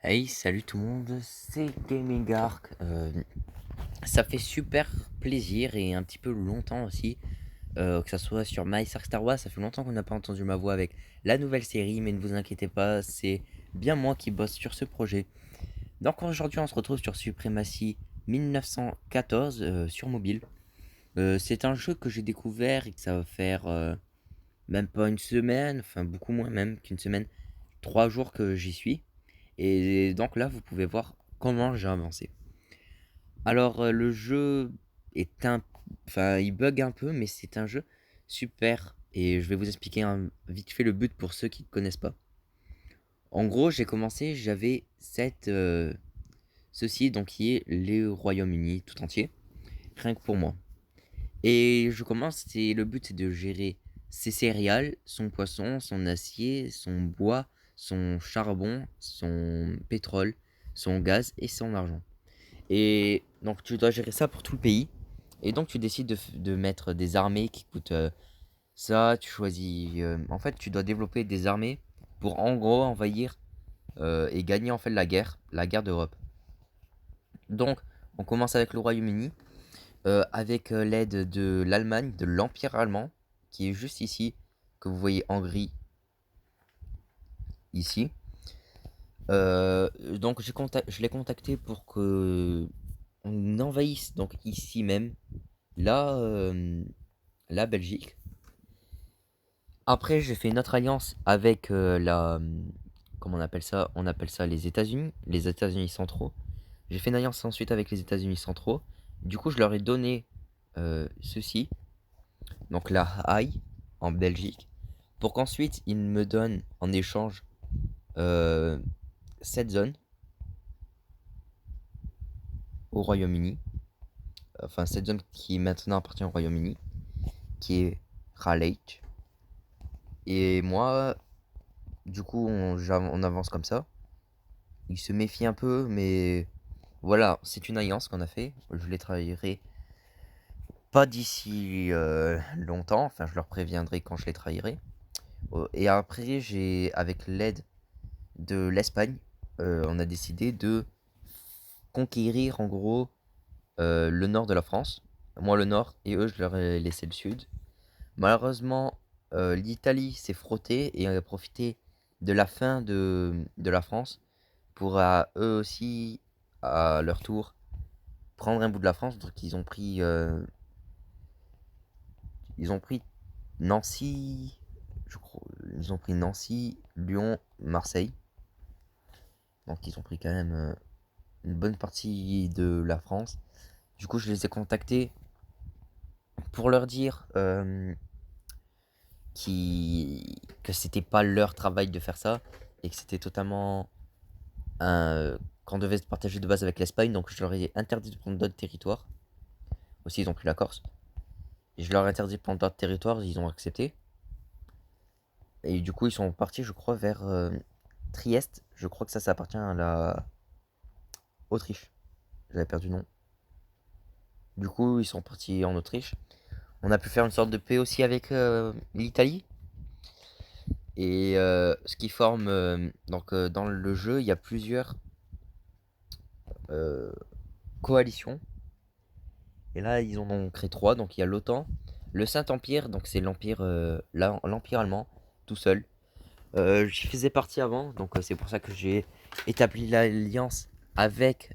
Hey, salut tout le monde, c'est Gaming Arc. Ça fait super plaisir et un petit peu longtemps aussi, que ça soit sur My Star Wars, ça fait longtemps qu'on n'a pas entendu ma voix avec la nouvelle série, mais ne vous inquiétez pas, c'est bien moi qui bosse sur ce projet. Donc aujourd'hui on se retrouve sur Supremacy 1914 sur mobile. C'est un jeu que j'ai découvert et que ça va faire même pas une semaine, enfin beaucoup moins même qu'une semaine, 3 jours que j'y suis. Et donc là, vous pouvez voir comment j'ai avancé. Alors, le jeu est un... Enfin, il bug un peu, mais c'est un jeu super. Et je vais vous expliquer vite fait le but pour ceux qui ne connaissent pas. En gros, j'ai commencé, j'avais ceci, donc qui est le Royaume-Uni tout entier, rien que pour moi. Et je commence, le but c'est de gérer ses céréales, son poisson, son acier, son bois, son charbon, son pétrole, son gaz et son argent. Et donc tu dois gérer ça pour tout le pays. Et donc tu décides de mettre des armées qui coûtent ça. Tu choisis... en fait, tu dois développer des armées pour en gros envahir et gagner en fait la guerre d'Europe. Donc on commence avec le Royaume-Uni, avec l'aide de l'Allemagne, de l'Empire allemand, qui est juste ici, que vous voyez en gris ici. Donc je l'ai contacté pour que on envahisse donc ici même là la Belgique. Après, j'ai fait une autre alliance avec comment on appelle ça? On appelle ça les États-Unis centraux. J'ai fait une alliance ensuite avec les États-Unis centraux. Du coup, je leur ai donné ceci, donc la Haye en Belgique, pour qu'ensuite ils me donnent en échange euh, cette zone au Royaume-Uni. Enfin, cette zone qui maintenant appartient au Royaume-Uni, qui est Raleigh. Et moi, du coup, on avance comme ça. Il se méfie un peu, mais voilà, c'est une alliance qu'on a fait. Je les trahirai pas d'ici longtemps, enfin je leur préviendrai quand je les trahirai. Et après, avec l'aide de l'Espagne, on a décidé de conquérir en gros le nord de la France. Moi le nord, et eux je leur ai laissé le sud. Malheureusement, l'Italie s'est frottée et a profité de la fin de la France pour eux aussi, à leur tour, prendre un bout de la France. Donc ils ont pris Nancy, je crois, ils ont pris Nancy, Lyon, Marseille. Donc ils ont pris quand même une bonne partie de la France. Du coup, je les ai contactés pour leur dire que c'était pas leur travail de faire ça et que c'était totalement qu'on devait se partager de base avec l'Espagne. Donc je leur ai interdit de prendre d'autres territoires. Aussi, ils ont pris la Corse. Et je leur ai interdit de prendre d'autres territoires, ils ont accepté. Et du coup, ils sont partis, je crois, vers Trieste. Je crois que ça appartient à la Autriche. J'avais perdu le nom. Du coup, ils sont partis en Autriche. On a pu faire une sorte de paix aussi avec l'Italie. Et ce qui forme. Donc, dans le jeu, il y a plusieurs euh, coalitions. Et là, ils en ont créé trois. Donc, il y a l'OTAN, le Saint-Empire, donc c'est l'Empire allemand, tout seul. J'y faisais partie avant, donc c'est pour ça que j'ai établi l'alliance avec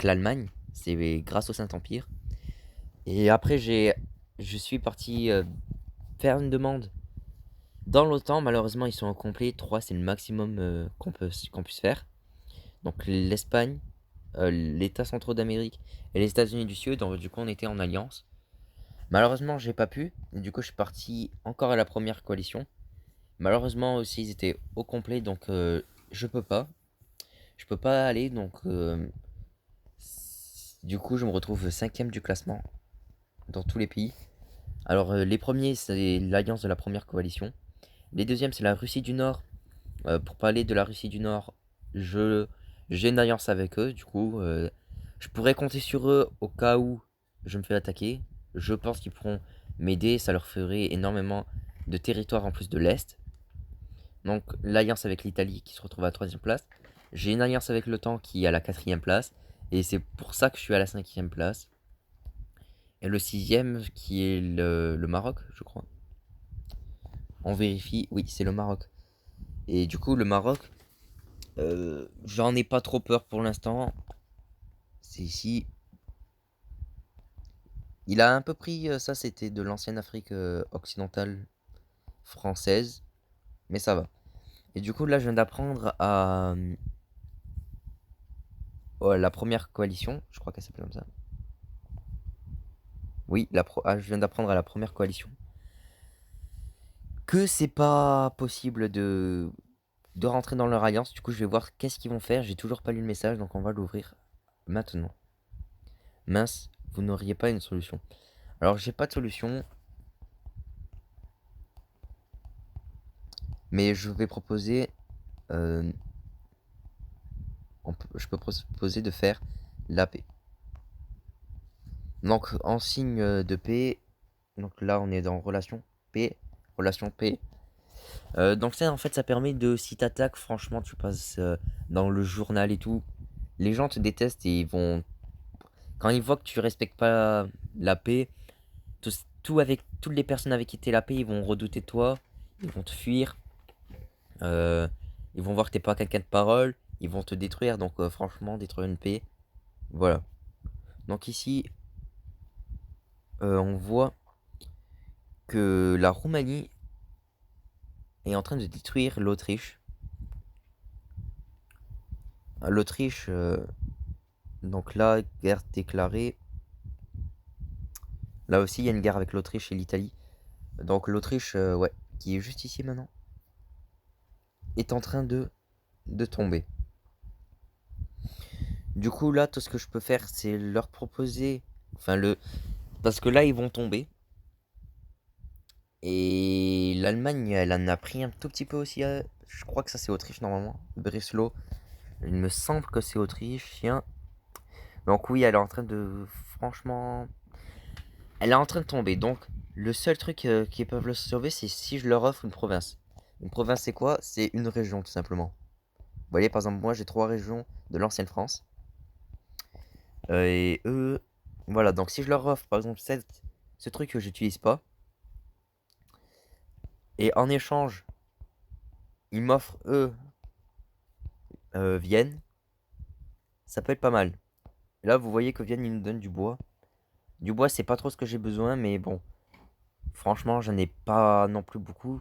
l'Allemagne. C'est grâce au Saint-Empire. Et après, je suis parti faire une demande dans l'OTAN. Malheureusement, ils sont au complet. 3 c'est le maximum qu'on puisse faire. Donc l'Espagne, l'État centraux d'Amérique et les États-Unis du Sud. Donc, du coup, on était en alliance. Malheureusement, j'ai pas pu. Et du coup, je suis parti encore à la première coalition. Malheureusement aussi, ils étaient au complet, donc je peux pas. Je peux pas aller, donc du coup, je me retrouve cinquième du classement dans tous les pays. Alors, les premiers, c'est l'alliance de la première coalition. Les deuxièmes, c'est la Russie du Nord. Pour parler de la Russie du Nord, je j'ai une alliance avec eux. Du coup, je pourrais compter sur eux au cas où je me fais attaquer. Je pense qu'ils pourront m'aider. Ça leur ferait énormément de territoire en plus de l'Est. Donc l'alliance avec l'Italie qui se retrouve à la 3e place. J'ai une alliance avec l'OTAN qui est à la 4e place. Et c'est pour ça que je suis à la 5e place. Et le 6e qui est le Maroc, je crois. On vérifie. Oui, c'est le Maroc. Et du coup, le Maroc, j'en ai pas trop peur pour l'instant. C'est ici. Il a un peu pris ça, c'était de l'ancienne Afrique occidentale française. Mais ça va. Et du coup, là, je viens d'apprendre à la première coalition. Je crois qu'elle s'appelle comme ça. Oui, je viens d'apprendre à la première coalition que c'est pas possible de rentrer dans leur alliance. Du coup, je vais voir qu'est-ce qu'ils vont faire. J'ai toujours pas lu le message, donc on va l'ouvrir maintenant. Mince, vous n'auriez pas une solution. Alors, j'ai pas de solution, mais je vais proposer. Je peux proposer de faire la paix. Donc, en signe de paix, donc là, on est dans relation paix, relation paix. Donc ça, en fait, ça permet de, si t'attaques, franchement, tu passes dans le journal et tout. Les gens te détestent et ils vont, quand ils voient que tu respectes pas la paix, toutes les personnes avec qui t'es la paix, ils vont redouter de toi, ils vont te fuir, euh, ils vont voir que t'es pas quelqu'un de parole, ils vont te détruire. Donc franchement, détruire une paix, voilà. Donc ici, on voit que la Roumanie est en train de détruire l'Autriche. L'Autriche, donc là, guerre déclarée. Là aussi, il y a une guerre avec l'Autriche et l'Italie. Donc l'Autriche, ouais, qui est juste ici maintenant, est en train de tomber. Du coup, là, tout ce que je peux faire, c'est leur proposer. Enfin, parce que là, ils vont tomber. Et l'Allemagne, elle en a pris un tout petit peu aussi. Je crois que ça, c'est Autriche normalement. Breslau. Il me semble que c'est autrichien. Donc, oui, elle est en train de. Franchement. Elle est en train de tomber. Donc, le seul truc qui peuvent le sauver, c'est si je leur offre une province. Une province, c'est quoi? C'est une région, tout simplement. Vous voyez, par exemple, moi, j'ai 3 régions de l'ancienne France. Et eux, voilà. Donc, si je leur offre, par exemple, ce truc que j'utilise pas, et en échange, ils m'offrent, eux, Vienne, ça peut être pas mal. Et là, vous voyez que Vienne, ils nous donnent du bois. Du bois, c'est pas trop ce que j'ai besoin, mais bon. Franchement, j'en ai pas non plus beaucoup.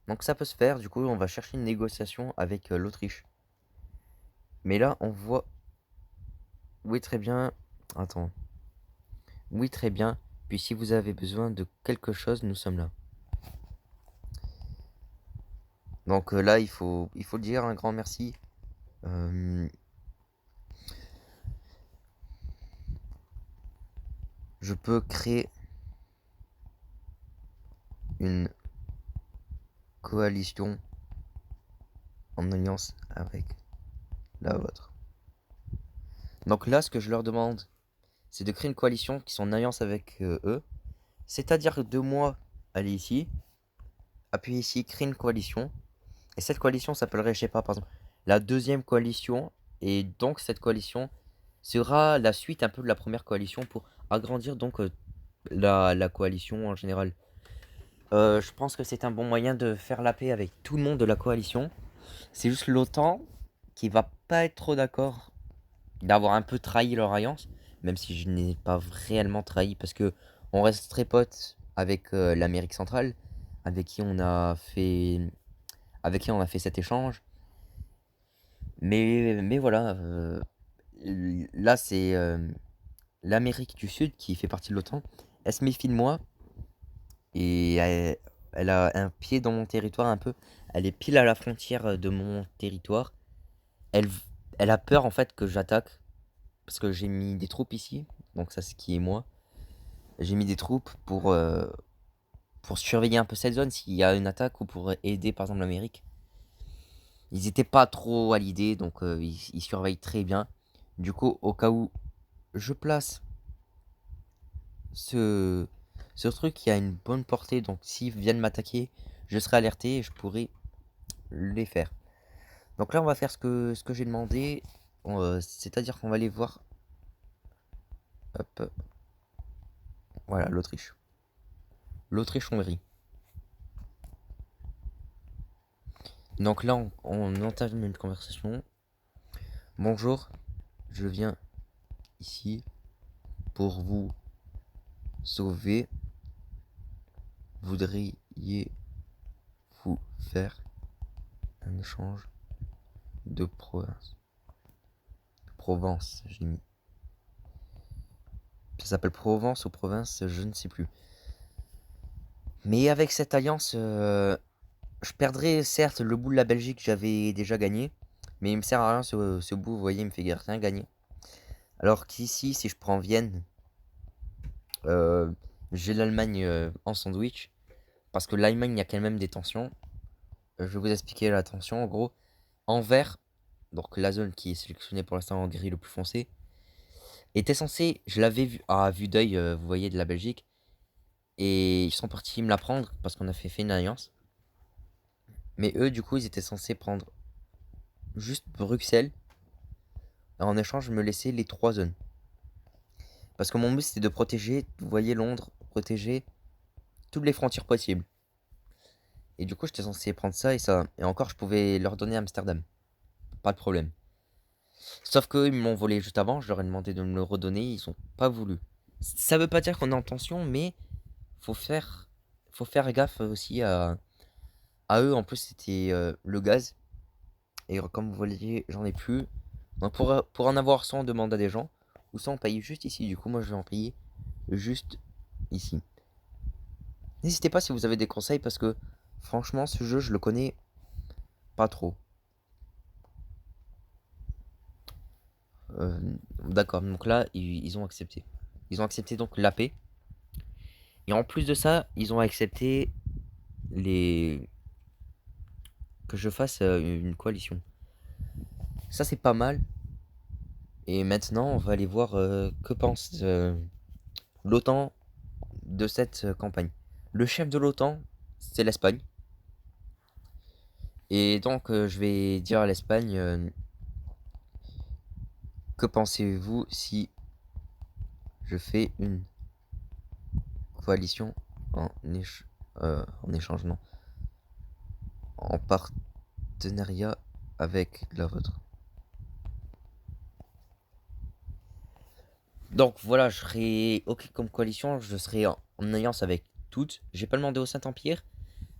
Donc, ça peut se faire. Du coup, on va chercher une négociation avec l'Autriche. Mais là, on voit. Oui, très bien. Attends. Oui, très bien. Puis si vous avez besoin de quelque chose, nous sommes là. Donc là, il faut dire un grand merci. Euh, je peux créer une coalition en alliance avec la vôtre. Donc là, ce que je leur demande, c'est de créer une coalition qui sont en alliance avec eux. C'est-à-dire de moi, aller ici, appuyer ici, créer une coalition. Et cette coalition s'appellerait, je sais pas, par exemple, la 2e coalition. Et donc cette coalition sera la suite un peu de la première coalition pour agrandir donc la coalition en général. Je pense que c'est un bon moyen de faire la paix avec tout le monde de la coalition. C'est juste l'OTAN qui va pas être trop d'accord d'avoir un peu trahi leur alliance, même si je n'ai pas réellement trahi parce que on reste très potes avec l'Amérique centrale, avec qui on a fait, avec qui on a fait cet échange. Mais voilà, là c'est l'Amérique du Sud qui fait partie de l'OTAN. Elle se méfie de moi et elle a un pied dans mon territoire un peu. Elle est pile à la frontière de mon territoire. Elle, elle a peur en fait que j'attaque parce que j'ai mis des troupes ici. Donc ça c'est qui est moi. J'ai mis des troupes pour surveiller un peu cette zone s'il y a une attaque ou pour aider par exemple l'Amérique. Ils étaient pas trop à l'idée donc ils surveillent très bien. Du coup au cas où je place ce, ce truc qui a une bonne portée, donc s'ils viennent m'attaquer, je serai alerté et je pourrai les faire. Donc là, on va faire ce que j'ai demandé. C'est-à-dire qu'on va aller voir. Hop. Voilà, l'Autriche. L'Autriche-Hongrie. Donc là, on entame une conversation. Bonjour, je viens ici pour vous sauver. Voudriez-vous faire un échange de province? Provence, j'ai mis. Ça s'appelle Provence ou province, je ne sais plus. Mais avec cette alliance, je perdrai certes le bout de la Belgique que j'avais déjà gagné. Mais il me sert à rien ce bout, vous voyez, il me fait rien gagner. Alors qu'ici, si je prends Vienne, j'ai l'Allemagne en sandwich. Parce que l'Allemagne, il y a quand même des tensions. Je vais vous expliquer la tension. En gros, en vert, donc la zone qui est sélectionnée pour l'instant en gris le plus foncé, était censé, je l'avais vu à vue d'œil, vous voyez, de la Belgique. Et ils sont partis me la prendre parce qu'on a fait une alliance. Mais eux, du coup, ils étaient censés prendre juste Bruxelles. Et en échange, me laisser les 3 zones. Parce que mon but, c'était de protéger, vous voyez, Londres, protéger toutes les frontières possibles. Et du coup, j'étais censé prendre ça et ça. Et encore, je pouvais leur donner Amsterdam. Pas de problème. Sauf qu'eux, ils m'ont volé juste avant. Je leur ai demandé de me le redonner. Ils ont pas voulu. Ça veut pas dire qu'on est en tension, mais faut faire, faut faire gaffe aussi à eux. En plus, c'était le gaz. Et comme vous voyez, j'en ai plus. Donc pour en avoir 100, on demande à des gens. Ou 100, on paye juste ici. Du coup, moi, je vais en payer juste ici. N'hésitez pas si vous avez des conseils parce que franchement, ce jeu, je le connais pas trop. D'accord, donc là, ils ont accepté. Ils ont accepté donc la paix. Et en plus de ça, ils ont accepté les que je fasse une coalition. Ça, c'est pas mal. Et maintenant, on va aller voir que pense l'OTAN de cette campagne. Le chef de l'OTAN, c'est l'Espagne. Et donc, je vais dire à l'Espagne, que pensez-vous si je fais une coalition en, en échange, non, en partenariat avec la vôtre? Donc voilà, je serai OK comme coalition, je serai en alliance avec toutes. J'ai pas demandé au Saint-Empire,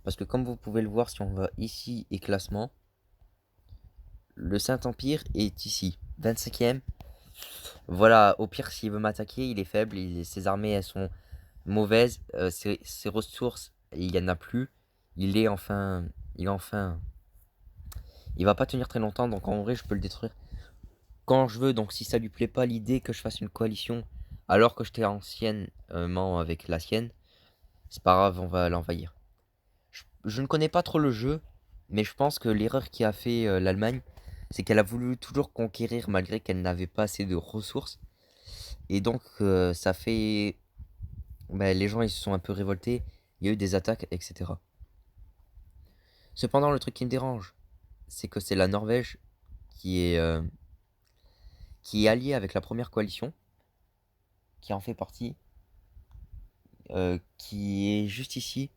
parce que comme vous pouvez le voir, si on va ici et classement, le Saint-Empire est ici, 25e. Voilà, au pire, s'il veut m'attaquer, il est faible, ses armées, elles sont mauvaises, ses ressources, il y en a plus. Il est enfin... Il va pas tenir très longtemps, donc en vrai, je peux le détruire quand je veux. Donc si ça lui plaît pas l'idée que je fasse une coalition alors que j'étais anciennement avec la sienne, c'est pas grave, on va l'envahir. Je ne connais pas trop le jeu, mais je pense que l'erreur qu'a fait l'Allemagne, c'est qu'elle a voulu toujours conquérir malgré qu'elle n'avait pas assez de ressources. Et donc ça fait... bah, les gens ils se sont un peu révoltés, il y a eu des attaques, etc. Cependant, le truc qui me dérange, c'est que c'est la Norvège qui est, euh, qui est alliée avec la première coalition, qui en fait partie, qui est juste ici,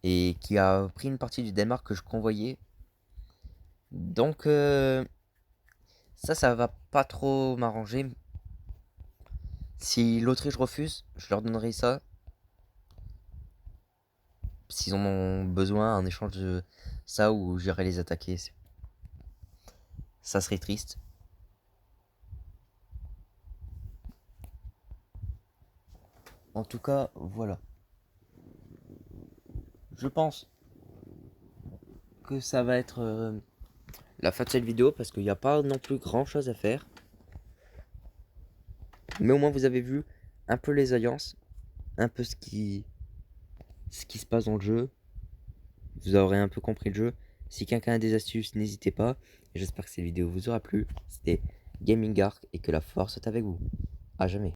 et qui a pris une partie du Danemark que je convoyais. Donc ça va pas trop m'arranger. Si l'Autriche refuse, je leur donnerai ça. S'ils en ont besoin, en échange de ça, ou j'irai les attaquer. Ça serait triste. En tout cas, voilà. Je pense que ça va être la fin de cette vidéo parce qu'il n'y a pas non plus grand chose à faire. Mais au moins vous avez vu un peu les alliances, un peu ce qui se passe dans le jeu. Vous aurez un peu compris le jeu. Si quelqu'un a des astuces, n'hésitez pas. Et j'espère que cette vidéo vous aura plu. C'était Gaming Arc et que la force est avec vous. À jamais.